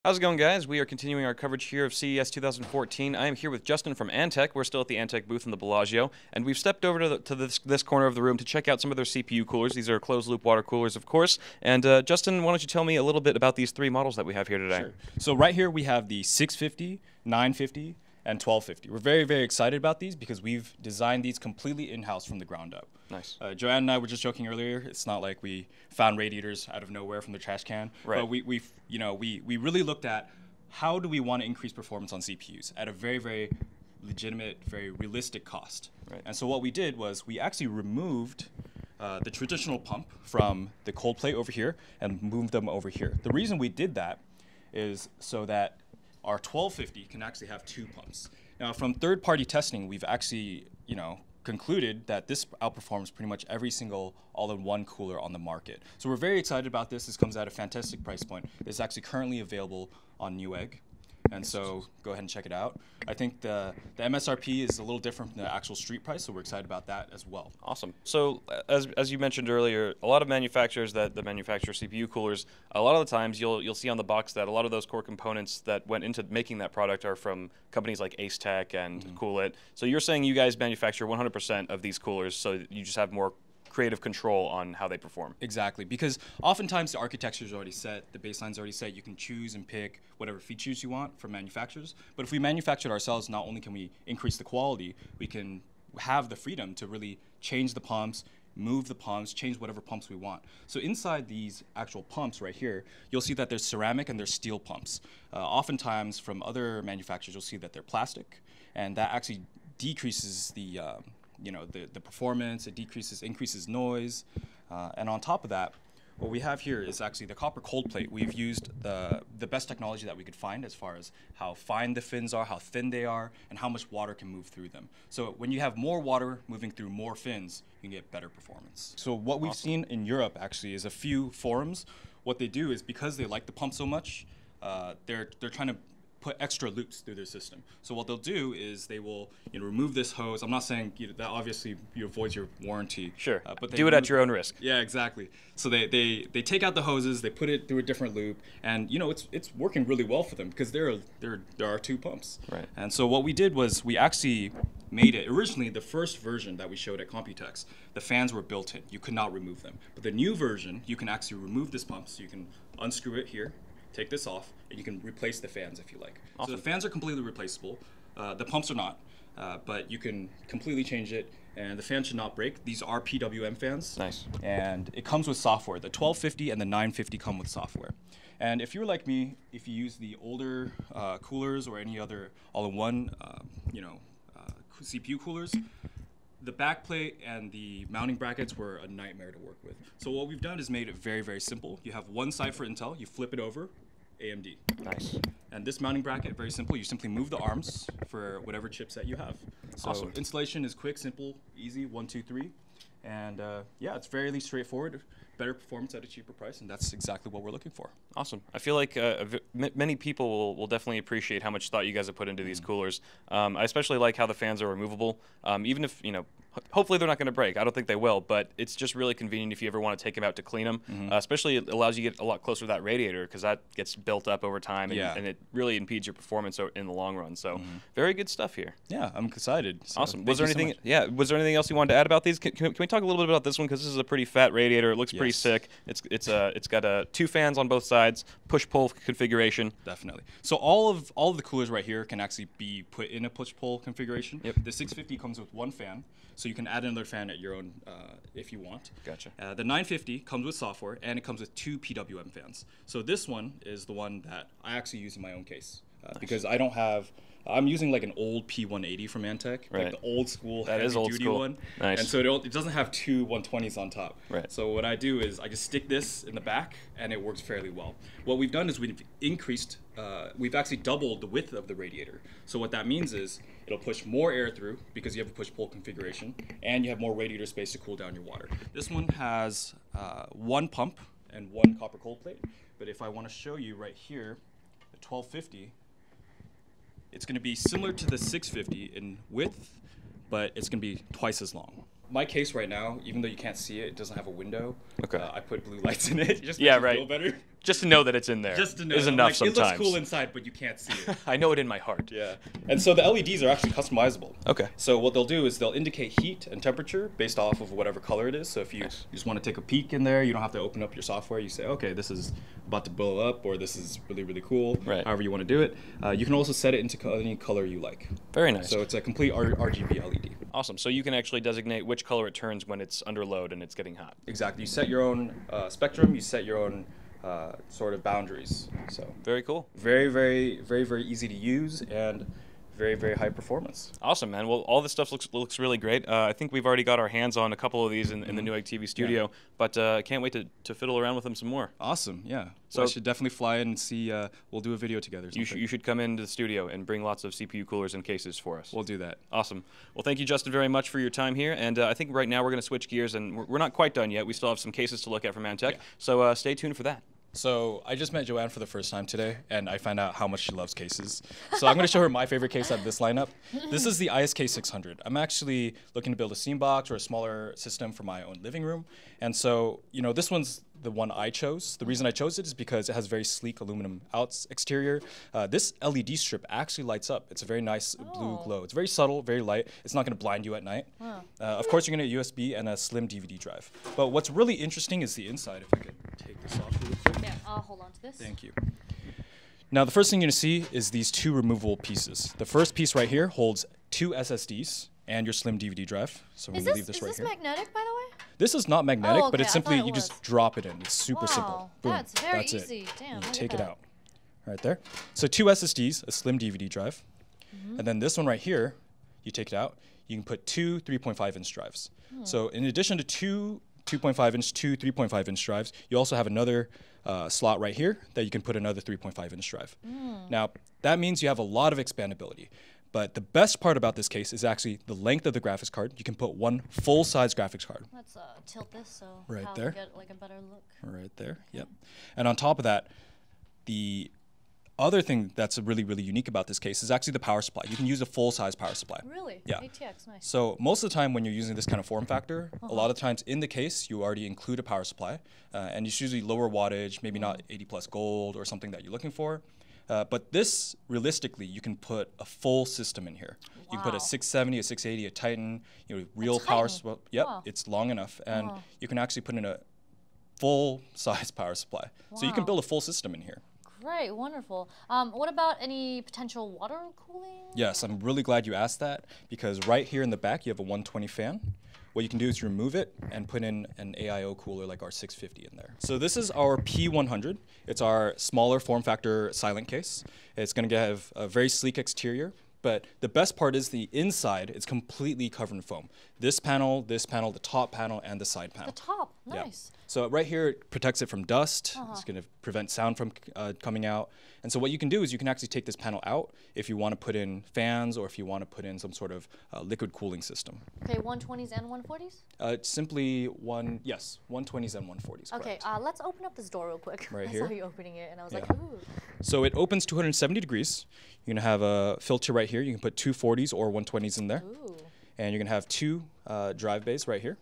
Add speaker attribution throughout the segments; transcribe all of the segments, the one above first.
Speaker 1: How's it going, guys? We are continuing our coverage here of CES 2014. I am here with Justin from Antec. We're still at the Antec booth in the Bellagio, and we've stepped over to this corner of the room to check out some of their CPU coolers. These are closed-loop water coolers, of course. And Justin, why don't you tell me a little bit about these three models that we have here today?
Speaker 2: Sure. So right here we have the 650, 950, and 1250. We're very, very excited about these because we've designed these completely in-house from the ground up.
Speaker 1: Nice.
Speaker 2: Joanne and I were just joking earlier. It's not like we found radiators out of nowhere from the trash can.
Speaker 1: Right.
Speaker 2: But we really looked at how do we want to increase performance on CPUs at a very, very legitimate, very realistic cost.
Speaker 1: Right.
Speaker 2: And so what we did was we actually removed the traditional pump from the cold plate over here and moved them over here. The reason we did that is so that our 1250 can actually have two pumps. Now, from third-party testing, we've actually, concluded that this outperforms pretty much every single all-in-one cooler on the market. So we're very excited about this. This comes at a fantastic price point. It's actually currently available on Newegg. And so go ahead and check it out. I think the MSRP is a little different from the actual street price, so we're excited about that as well.
Speaker 1: Awesome. So as you mentioned earlier, a lot of manufacturers that manufacture CPU coolers, a lot of the times you'll see on the box that a lot of those core components that went into making that product are from companies like Antec and Cool-It. So you're saying you guys manufacture 100% of these coolers, so you just have more creative control on how they perform.
Speaker 2: Exactly, because oftentimes the architecture is already set, the baseline's already set. You can choose and pick whatever features you want from manufacturers. But if we manufacture it ourselves, not only can we increase the quality, we can have the freedom to really change the pumps, move the pumps, change whatever pumps we want. So inside these actual pumps right here, you'll see that there's ceramic and there's steel pumps. Oftentimes from other manufacturers, you'll see that they're plastic, and that actually decreases the performance. It increases noise, and on top of that, what we have here is actually the copper cold plate. We've used the best technology that we could find as far as how fine the fins are, how thin they are, and how much water can move through them. So when you have more water moving through more fins, you can get better performance. So what we've seen in Europe actually is a few forums. What they do is, because they like the pump so much, they're trying to put extra loops through their system. So what they'll do is they will remove this hose. I'm not saying that obviously avoids your warranty.
Speaker 1: Sure,
Speaker 2: but
Speaker 1: do it at your own risk.
Speaker 2: Yeah, exactly. So they take out the hoses, they put it through a different loop, and it's working really well for them because there are two pumps.
Speaker 1: Right.
Speaker 2: And so what we did was we actually made it. Originally, the first version that we showed at Computex, the fans were built in. You could not remove them. But the new version, you can actually remove this pump. So you can unscrew it here, take this off, and you can replace the fans if you like.
Speaker 1: Awesome.
Speaker 2: So the fans are completely replaceable. The pumps are not, but you can completely change it, and the fan should not break. These are PWM fans.
Speaker 1: Nice.
Speaker 2: And it comes with software. The 1250 and the 950 come with software. And if you're like me, if you use the older coolers or any other all-in-one, CPU coolers, the backplate and the mounting brackets were a nightmare to work with. So what we've done is made it very, very simple. You have one side for Intel, you flip it over, AMD.
Speaker 1: Nice.
Speaker 2: And this mounting bracket, very simple. You simply move the arms for whatever chipset you have. So
Speaker 1: Awesome.
Speaker 2: Installation is quick, simple, easy, 1, 2, 3. And it's fairly straightforward. Better performance at a cheaper price, and that's exactly what we're looking for.
Speaker 1: Awesome. I feel like many people will definitely appreciate how much thought you guys have put into these coolers. I especially like how the fans are removable. Even if, hopefully they're not going to break. I don't think they will, but it's just really convenient if you ever want to take them out to clean them. Especially it allows you to get a lot closer to that radiator because that gets built up over time, and it really impedes your performance in the long run. So very good stuff here.
Speaker 2: Yeah, I'm excited. So
Speaker 1: awesome. Was there anything? Was there anything else you wanted to add about these? Can we talk a little bit about this one, because this is a pretty fat radiator. It looks pretty sick. It's got two fans on both sides, push-pull configuration.
Speaker 2: Definitely. So all of the coolers right here can actually be put in a push-pull configuration.
Speaker 1: Yep.
Speaker 2: The 650 comes with one fan, so you can add another fan at your own if you want.
Speaker 1: Gotcha.
Speaker 2: The 950 comes with software, and it comes with two PWM fans. So this one is the one that I actually use in my own case because I don't have. I'm using like an old P180 from Antec,
Speaker 1: right.
Speaker 2: like the old school
Speaker 1: heavy-duty
Speaker 2: one.
Speaker 1: Nice.
Speaker 2: And so it doesn't have two 120s on top.
Speaker 1: Right.
Speaker 2: So what I do is I just stick this in the back, and it works fairly well. What we've done is we've actually doubled the width of the radiator. So what that means is it'll push more air through because you have a push-pull configuration, and you have more radiator space to cool down your water. This one has one pump and one copper cold plate. But if I want to show you right here, the 1250, it's going to be similar to the 650 in width, but it's going to be twice as long. my case right now, even though you can't see it, it doesn't have a window.
Speaker 1: Okay.
Speaker 2: I put blue lights in it. Just
Speaker 1: Yeah,
Speaker 2: makes
Speaker 1: right.
Speaker 2: It feel better.
Speaker 1: Just to know that it's in there
Speaker 2: Just to know.
Speaker 1: is enough
Speaker 2: Like,
Speaker 1: sometimes.
Speaker 2: It looks cool inside, but you can't see it.
Speaker 1: I know it in my heart.
Speaker 2: Yeah. And so the LEDs are actually customizable.
Speaker 1: Okay.
Speaker 2: So what they'll do is they'll indicate heat and temperature based off of whatever color it is. So if you just want to take a peek in there, you don't have to open up your software. You say, okay, this is about to blow up, or this is really, really cool.
Speaker 1: Right.
Speaker 2: However you want to do it. You can also set it into any color you like.
Speaker 1: Very nice.
Speaker 2: So it's a complete RGB LED.
Speaker 1: Awesome. So you can actually designate which color it turns when it's under load and it's getting hot.
Speaker 2: Exactly. You set your own spectrum. You set your own sort of boundaries. So
Speaker 1: Very cool.
Speaker 2: very, very, very, very easy to use and very, very high performance.
Speaker 1: Awesome, man. Well, all this stuff looks really great. I think we've already got our hands on a couple of these in the Newegg TV studio, but I can't wait to fiddle around with them some more.
Speaker 2: Awesome. Yeah.
Speaker 1: So-
Speaker 2: So I should definitely fly in and see. We'll do a video together.
Speaker 1: You should come into the studio and bring lots of CPU coolers and cases for us.
Speaker 2: We'll do that.
Speaker 1: Awesome. Well, thank you, Justin, very much for your time here. And I think right now we're going to switch gears, and we're not quite done yet. We still have some cases to look at from Antec, so stay tuned for that.
Speaker 2: So I just met Joanne for the first time today, and I found out how much she loves cases. So I'm going to show her my favorite case out of this lineup. This is the ISK 600. I'm actually looking to build a steam box or a smaller system for my own living room. And so, you know, this one's the one I chose. The reason I chose it is because it has very sleek aluminum exterior. This LED strip actually lights up. It's a very nice blue glow. It's very subtle, very light. It's not going to blind you at night. Of course, you're going to get a USB and a slim DVD drive. But what's really interesting is the inside. If I could take this off really quick.
Speaker 3: Yeah, I'll hold on to this.
Speaker 2: Thank you. Now, the first thing you're going to see is these two removable pieces. The first piece right here holds 2 SSDs and your slim DVD drive. So we're going to leave this right here.
Speaker 3: Is this magnetic, by the way?
Speaker 2: This is not magnetic,
Speaker 3: Oh,
Speaker 2: but
Speaker 3: okay,
Speaker 2: it's
Speaker 3: I
Speaker 2: simply
Speaker 3: thought it
Speaker 2: you
Speaker 3: was.
Speaker 2: just drop it in. It's super simple.
Speaker 3: Wow,
Speaker 2: Boom.
Speaker 3: that's very
Speaker 2: That's
Speaker 3: easy.
Speaker 2: It.
Speaker 3: Damn,
Speaker 2: You
Speaker 3: look at
Speaker 2: take it
Speaker 3: that.
Speaker 2: out. Right there. So 2 SSDs, a slim DVD drive. And then this one right here, you take it out. You can put 2 3.5-inch drives. So in addition to 2 2.5-inch, 2 3.5-inch drives, you also have another slot right here that you can put another 3.5-inch drive. Now, that means you have a lot of expandability. But the best part about this case is actually the length of the graphics card. You can put one full-size graphics card.
Speaker 3: Let's tilt this so
Speaker 2: Right
Speaker 3: Kyle
Speaker 2: there.
Speaker 3: can get like a better look.
Speaker 2: Right there, yep. And on top of that, the other thing that's really, really unique about this case is actually the power supply. You can use a full-size power supply.
Speaker 3: Really?
Speaker 2: Yeah.
Speaker 3: ATX, nice.
Speaker 2: So most of the time when you're using this kind of form factor, a lot of times in the case, you already include a power supply. And it's usually lower wattage, maybe not 80 plus gold or something that you're looking for. But this, realistically, you can put a full system in here. You can put
Speaker 3: Wow.
Speaker 2: a 670, a 680, a Titan, you know, real power.
Speaker 3: Titan?
Speaker 2: Yep,
Speaker 3: Wow.
Speaker 2: it's long enough, and you can actually put in a full-size power supply. So you can
Speaker 3: Wow.
Speaker 2: build a full system in here.
Speaker 3: Great, wonderful. What about any potential water cooling?
Speaker 2: Yes, I'm really glad you asked that because right here in the back you have a 120 fan. What you can do is remove it and put in an AIO cooler like our 650 in there. So this is our P100. It's our smaller form factor silent case. It's going to have a very sleek exterior, but the best part is the inside is completely covered in foam. This panel, the top panel, and the side panel.
Speaker 3: The top,
Speaker 2: Yeah.
Speaker 3: nice.
Speaker 2: So right here, it protects it from dust. It's going to prevent sound from coming out. And so what you can do is you can actually take this panel out if you want to put in fans or if you want to put in some sort of liquid cooling system.
Speaker 3: Okay, 120s and 140s?
Speaker 2: Simply 120s and 140s.
Speaker 3: Okay,
Speaker 2: correct.
Speaker 3: let's open up this door real quick.
Speaker 2: Right
Speaker 3: I
Speaker 2: here?
Speaker 3: saw you opening it, and I was
Speaker 2: Yeah.
Speaker 3: like, ooh.
Speaker 2: So it opens 270 degrees. You're going to have a filter right here. You can put 240s or 120s in there.
Speaker 3: Ooh.
Speaker 2: And you're going to have 2 drive bays right here.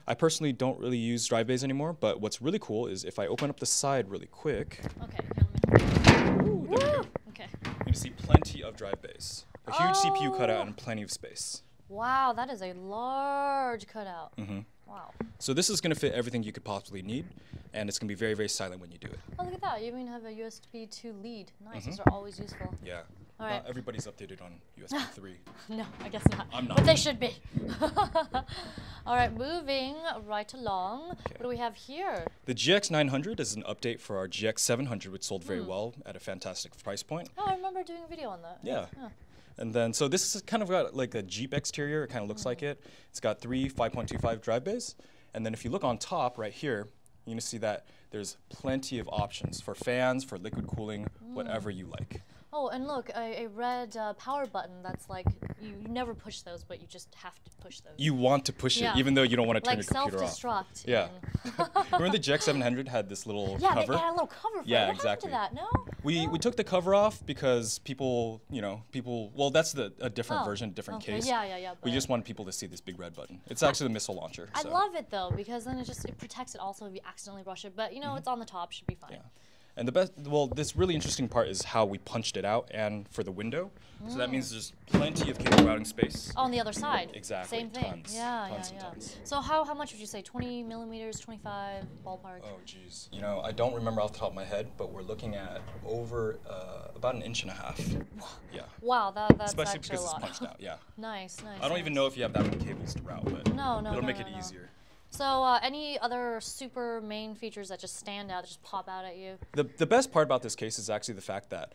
Speaker 2: I personally don't really use drive bays anymore, but what's really cool is if I open up the side really quick,
Speaker 3: Okay, here, let me.
Speaker 2: ooh, there we go.
Speaker 3: Woo! Okay.
Speaker 2: You're going to see plenty of drive bays. A huge CPU cutout
Speaker 3: Oh.
Speaker 2: and plenty of space.
Speaker 3: Wow, that is a large cutout.
Speaker 2: Mhm.
Speaker 3: Wow.
Speaker 2: So this is going to fit everything you could possibly need, and it's going to be very, very silent when you do it.
Speaker 3: Oh, look at that. You even have a USB 2 lead. Nice.
Speaker 2: Mm-hmm.
Speaker 3: Those are always useful.
Speaker 2: Yeah.
Speaker 3: All right.
Speaker 2: Not everybody's updated on USB 3.
Speaker 3: No, I guess not.
Speaker 2: I'm not.
Speaker 3: But they should be. All right, moving right along. What do we have here?
Speaker 2: The GX 900 is an update for our GX 700, which sold very well at a fantastic price point.
Speaker 3: Oh, I remember doing a video on that.
Speaker 2: Yeah.
Speaker 3: Huh.
Speaker 2: And then, so this is kind of got like a Jeep exterior. It kind of looks like it. It's got 3 5.25 drive bays. And then if you look on top right here, you're going to see that there's plenty of options for fans, for liquid cooling, whatever you like.
Speaker 3: Oh, and look, a red power button that's like, you never push those, but you just have to push those.
Speaker 2: You want to push it, even though you don't want to turn
Speaker 3: like
Speaker 2: your computer off.
Speaker 3: self-destruct.
Speaker 2: Yeah. Remember the GX700 had this little cover?
Speaker 3: Yeah, they had a little cover for
Speaker 2: Yeah,
Speaker 3: it. What
Speaker 2: exactly.
Speaker 3: happened to that? No?
Speaker 2: We took the cover off because people, well, that's a different version, a different case.
Speaker 3: Yeah.
Speaker 2: We just want people to see this big red button. It's actually the missile launcher.
Speaker 3: I
Speaker 2: so.
Speaker 3: love it though, because then it protects it also if you accidentally brush it. But it's on the top, should be fine.
Speaker 2: Yeah. And this really interesting part is how we punched it out and for the window. So that means there's plenty of cable routing space.
Speaker 3: On the other side.
Speaker 2: Exactly.
Speaker 3: Same thing.
Speaker 2: Tons.
Speaker 3: Yeah.
Speaker 2: Tons.
Speaker 3: So how much would you say? 20 millimeters, 25 ballpark?
Speaker 2: Oh, geez. I don't remember off the top of my head, but we're looking at over about 1.5 inches. Yeah.
Speaker 3: Wow, that's
Speaker 2: especially
Speaker 3: actually
Speaker 2: because
Speaker 3: a lot.
Speaker 2: it's punched out. Yeah.
Speaker 3: Nice.
Speaker 2: I don't even know if you have that many cables to route, but it'll make it
Speaker 3: No.
Speaker 2: easier.
Speaker 3: So any other super main features that just stand out, that just pop out at you?
Speaker 2: The best part about this case is actually the fact that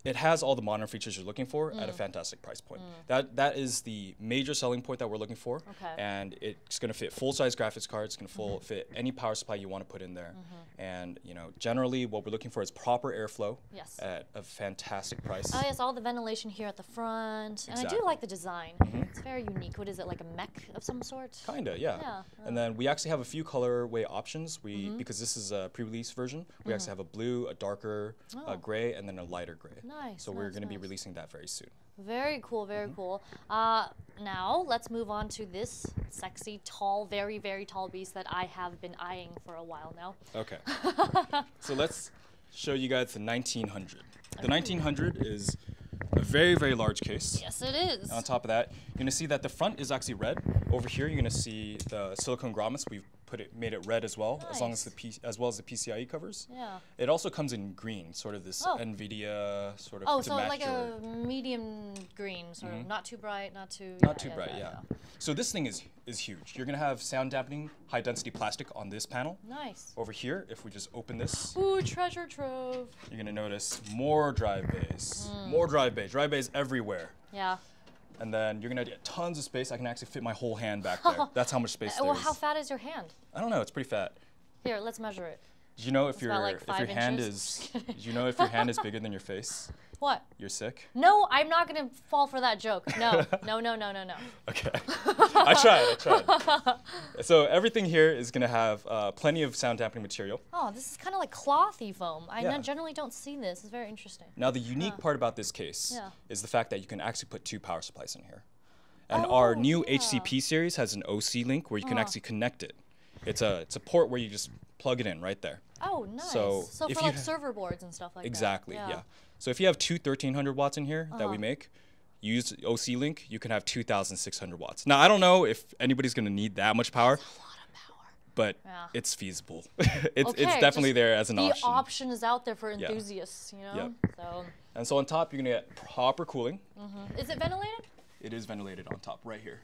Speaker 2: it has all the modern features you're looking for at a fantastic price point. That is the major selling point that we're looking for.
Speaker 3: Okay.
Speaker 2: And it's going to fit full-size graphics cards. It's going to fit any power supply you want to put in there. And generally what we're looking for is proper airflow at a fantastic price.
Speaker 3: Oh yes, all the ventilation here at the front. And I do like the design. It's very unique. What is it, like a mech of some sort?
Speaker 2: Kinda, yeah. And then we actually have a few colorway options. Because this is a pre-release version, we actually have a blue, a darker gray, and then a lighter gray.
Speaker 3: Nice.
Speaker 2: So we're going to be releasing that very soon.
Speaker 3: Very cool, very cool. Now let's move on to this sexy, tall, very, very tall beast that I have been eyeing for a while now.
Speaker 2: Okay. So let's show you guys the 1900. The 1900 is a very, very large case.
Speaker 3: Yes, it is.
Speaker 2: And on top of that, you're going to see that the front is actually red. Over here, you're going to see the silicone grommets. We've made it red as well, as long as as well as the PCIe covers.
Speaker 3: Yeah.
Speaker 2: It also comes in green, sort of this NVIDIA sort of.
Speaker 3: Oh, so like a medium green, sort of, not too bright, not too.
Speaker 2: Not too bright, yeah. So this thing is huge. You're gonna have sound dampening, high density plastic on this panel.
Speaker 3: Nice.
Speaker 2: Over here, if we just open this.
Speaker 3: Ooh, treasure trove.
Speaker 2: You're gonna notice more drive bays, more drive bays everywhere.
Speaker 3: Yeah.
Speaker 2: And then you're gonna get tons of space. I can actually fit my whole hand back there. That's how much space there is.
Speaker 3: Well, how fat is your hand?
Speaker 2: I don't know. It's pretty fat.
Speaker 3: Here, let's measure it.
Speaker 2: Do you know if your
Speaker 3: like
Speaker 2: hand is? Do you know if your hand is bigger than your face?
Speaker 3: What?
Speaker 2: You're sick?
Speaker 3: No, I'm not gonna fall for that joke. No.
Speaker 2: Okay. I tried. So everything here is gonna have plenty of sound dampening material.
Speaker 3: Oh, this is kind of like clothy foam. I generally don't see this. It's very interesting.
Speaker 2: Now the unique part about this case is the fact that you can actually put 2 power supplies in here. And our new HCP series has an OC link where you can actually connect it. It's a port where you just plug it in right there.
Speaker 3: Oh, nice.
Speaker 2: So
Speaker 3: for like server boards and stuff like
Speaker 2: exactly,
Speaker 3: that.
Speaker 2: yeah. So if you have 2 1300 watts in here that we make, use OC link, you can have 2,600 watts. Now I don't know if anybody's gonna need that much power.
Speaker 3: That's a lot of power.
Speaker 2: But it's feasible. it's definitely there as an option.
Speaker 3: The option is out there for enthusiasts, you know.
Speaker 2: Yep.
Speaker 3: So.
Speaker 2: And so on top, you're gonna get proper cooling.
Speaker 3: Is it ventilated?
Speaker 2: It is ventilated on top, right here.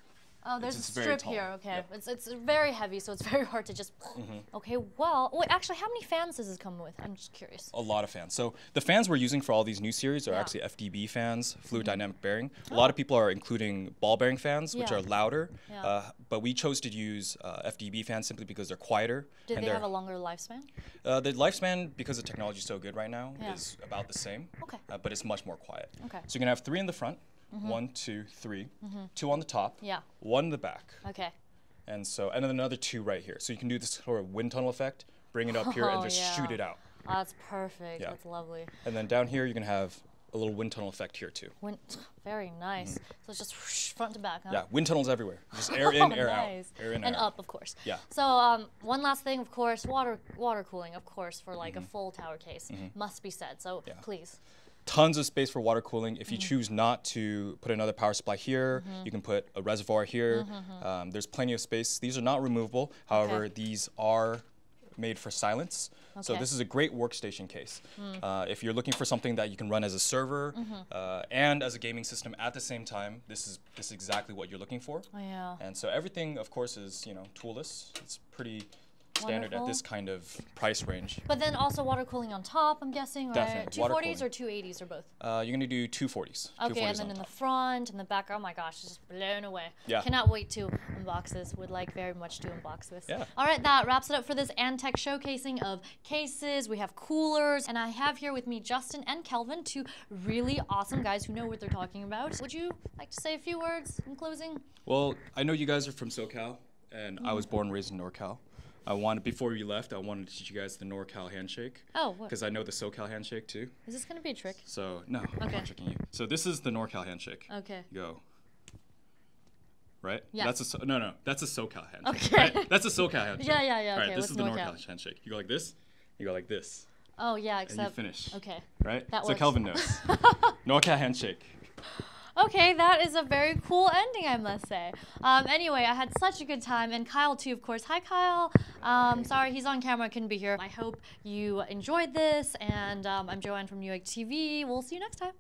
Speaker 3: Oh, there's a strip here. Okay, it's very heavy, so it's very hard to just. Okay, well, wait. Actually, how many fans does this come with? I'm just curious.
Speaker 2: A lot of fans. So the fans we're using for all these new series are actually FDB fans, fluid dynamic bearing. A lot of people are including ball bearing fans, which are louder, but we chose to use FDB fans simply because they're quieter.
Speaker 3: Do they have a longer lifespan?
Speaker 2: The lifespan, because the technology is so good right now, is about the same.
Speaker 3: Okay.
Speaker 2: But it's much more quiet.
Speaker 3: Okay.
Speaker 2: So you're gonna have 3 in the front. 1, 2, 3. 2 on the top.
Speaker 3: Yeah.
Speaker 2: 1 in the back.
Speaker 3: Okay.
Speaker 2: And then another 2 right here. So you can do this sort of wind tunnel effect, bring it up here and just shoot it out.
Speaker 3: Oh, that's perfect.
Speaker 2: Yeah.
Speaker 3: That's lovely.
Speaker 2: And then down here, you're going to have a little wind tunnel effect here too.
Speaker 3: Very nice. So it's just whoosh, front to back, huh?
Speaker 2: Yeah, wind tunnels everywhere. Just air in, air
Speaker 3: nice.
Speaker 2: out. Air in,
Speaker 3: and
Speaker 2: air
Speaker 3: up,
Speaker 2: out.
Speaker 3: of course.
Speaker 2: Yeah.
Speaker 3: So one last thing, of course, water cooling, of course, for like a full tower case must be said. So please.
Speaker 2: Tons of space for water cooling. If you choose not to put another power supply here, you can put a reservoir here. There's plenty of space. These are not removable. However, these are made for silence. So this is a great workstation case. If you're looking for something that you can run as a server and as a gaming system at the same time, this is exactly what you're looking for.
Speaker 3: Oh, yeah.
Speaker 2: And so everything, of course, is toolless. It's pretty standard at
Speaker 3: Wonderful.
Speaker 2: this kind of price range.
Speaker 3: But then also water cooling on top, I'm guessing, right?
Speaker 2: Definitely, water
Speaker 3: 240s or
Speaker 2: cooling.
Speaker 3: 280s or both?
Speaker 2: You're gonna do 240s.
Speaker 3: Okay,
Speaker 2: 240s
Speaker 3: and then
Speaker 2: on
Speaker 3: in the
Speaker 2: top.
Speaker 3: front and the back, oh my gosh, just blown away.
Speaker 2: Yeah.
Speaker 3: Cannot wait to unbox this. Would like very much to unbox this.
Speaker 2: Yeah.
Speaker 3: All right, that wraps it up for this Antec showcasing of cases. We have coolers, and I have here with me Justin and Kelvin, two really awesome guys who know what they're talking about. Would you like to say a few words in closing?
Speaker 2: Well, I know you guys are from SoCal, and I was born and raised in NorCal. Before you left, I wanted to teach you guys the NorCal handshake.
Speaker 3: Oh, what?
Speaker 2: Because I know the SoCal handshake too.
Speaker 3: Is this gonna be a trick?
Speaker 2: So, no, I'm
Speaker 3: Okay.
Speaker 2: not tricking you. So this is the NorCal handshake.
Speaker 3: Okay.
Speaker 2: Go. Right?
Speaker 3: Yeah.
Speaker 2: That's that's a SoCal handshake.
Speaker 3: Okay.
Speaker 2: Right? That's a SoCal handshake.
Speaker 3: Yeah.
Speaker 2: All right,
Speaker 3: Okay.
Speaker 2: this
Speaker 3: What's
Speaker 2: is the
Speaker 3: NorCal?
Speaker 2: NorCal handshake. You go like this, you go like this,
Speaker 3: Oh yeah,
Speaker 2: and you
Speaker 3: except.
Speaker 2: finish.
Speaker 3: Okay.
Speaker 2: Right?
Speaker 3: That
Speaker 2: so
Speaker 3: works.
Speaker 2: Kelvin knows. NorCal handshake.
Speaker 3: Okay, that is a very cool ending, I must say. Anyway, I had such a good time, and Kyle too, of course. Hi, Kyle. Sorry, he's on camera, couldn't be here. I hope you enjoyed this, and I'm Joanne from Newegg TV. We'll see you next time.